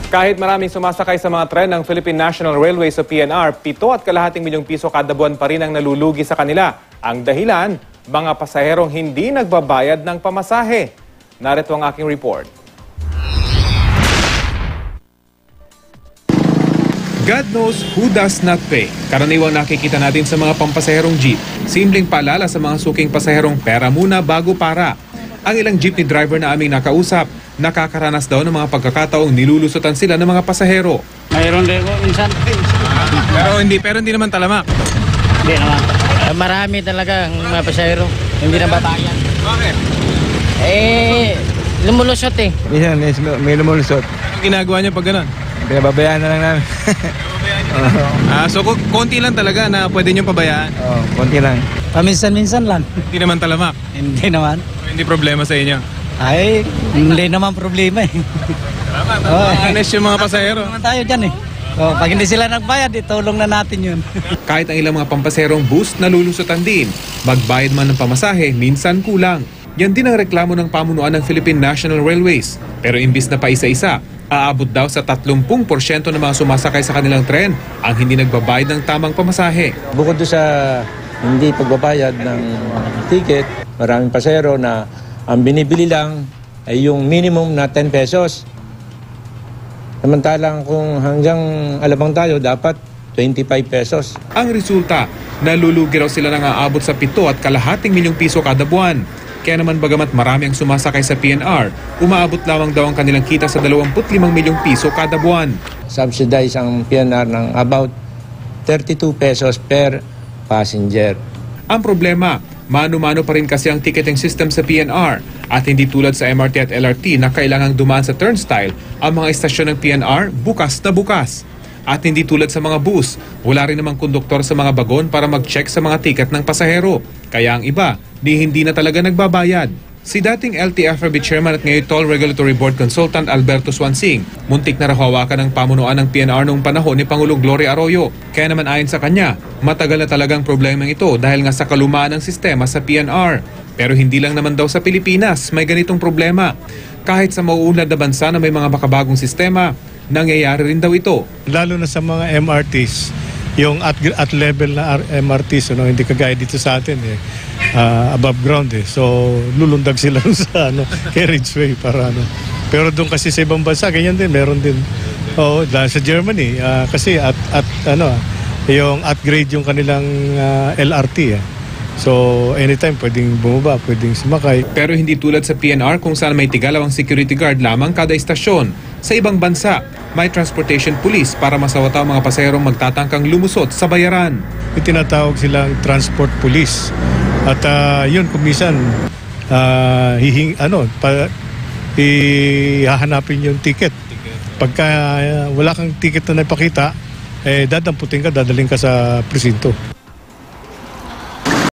Kahit maraming sumasakay sa mga tren ng Philippine National Railways o PNR, 7.2 milyong piso kada buwan pa rin ang nalulugi sa kanila. Ang dahilan, mga pasaherong hindi nagbabayad ng pamasahe. Narito ang aking report. God knows who does not pay. Karaniwang nakikita natin sa mga pampasaherong jeep. Simpleng paalala sa mga suking pasaherong pera muna bago para. Ang ilang jeepney driver na aming nakausap, nakakaranas daw ng mga pagkakataong nilulusutan sila ng mga pasahero. Mayroon din ko minsan. Pero hindi naman talamak. Hindi naman. Marami talaga ang mga pasahero. Hindi na babayan. Bakit? Lumulusot eh. Minsan may lumulusot. Anong ginagawa niya pag gano'n? Pinababayaan na lang namin. So konti lang talaga na pwede niyong pabayaan? Oo, konti lang. Paminsan-minsan lang. Hindi naman talamak? Hindi naman. Hindi problema sa inyo? Ay, hindi naman problema eh. Honest yung mga pasahero. Naman tayo dyan eh. Pag hindi sila nagbayad, itulong na natin yun. Kahit ang ilang mga pampaserong bus nalulusutan din. Magbayad man ng pamasahe, minsan kulang. Yan din ang reklamo ng pamunuan ng Philippine National Railways. Pero imbis na paisa-isa, aabot daw sa 30% ng mga sumasakay sa kanilang tren ang hindi nagbabayad ng tamang pamasahe. Bukod doon sa hindi pagbabayad ng ticket, maraming pasahero na ang binibili lang ay yung minimum na 10 pesos. Samantalang kung hanggang Alabang tayo, dapat 25 pesos. Ang resulta, nalulugi raw sila ng aabot sa 7.2 milyong piso kada buwan. Kaya naman bagamat marami ang sumasakay sa PNR, umaabot lamang daw ang kanilang kita sa 25 milyong piso kada buwan. Subsidize ang PNR ng about 32 pesos per passenger. Ang problema, mano-mano pa rin kasi ang ticketing system sa PNR at hindi tulad sa MRT at LRT na kailangang dumaan sa turnstile, ang mga istasyon ng PNR bukas na bukas. At hindi tulad sa mga bus, wala rin namang konduktor sa mga bagon para mag-check sa mga ticket ng pasahero. Kaya ang iba, hindi na talaga nagbabayad. Si dating LTFRB Chairman at ngayon Toll Regulatory Board Consultant Alberto Swansing, muntik na raw hawakan ng pamunuan ng PNR noong panahon ni Pangulong Gloria Arroyo. Kaya naman ayon sa kanya, matagal na talagang problemang ito dahil nga sa kalumaan ng sistema sa PNR. Pero hindi lang naman daw sa Pilipinas may ganitong problema. Kahit sa mauunlad na bansa na may mga makabagong sistema, nangyayari rin daw ito. Lalo na sa mga MRTs, yung at level na MRTs, hindi kagaya dito sa atin above ground So lulundag sila sa carriageway para Pero doon kasi sa ibang bansa ganyan din, meron din. Dahil sa Germany kasi yung upgrade yung kanilang LRT So anytime pwedeng bumaba, pwedeng sumakay. Pero hindi tulad sa PNR kung saan may tigalawang security guard lamang kada istasyon. Sa ibang bansa, may transportation police para masawata ang mga pasaherong magtatangkang lumusot sa bayaran. May tinatawag silang transport police. At yun kumisan hahanapin yung ticket. Pagka wala kang ticket na naipakita, dadamputin ka, dadaling ka sa presinto.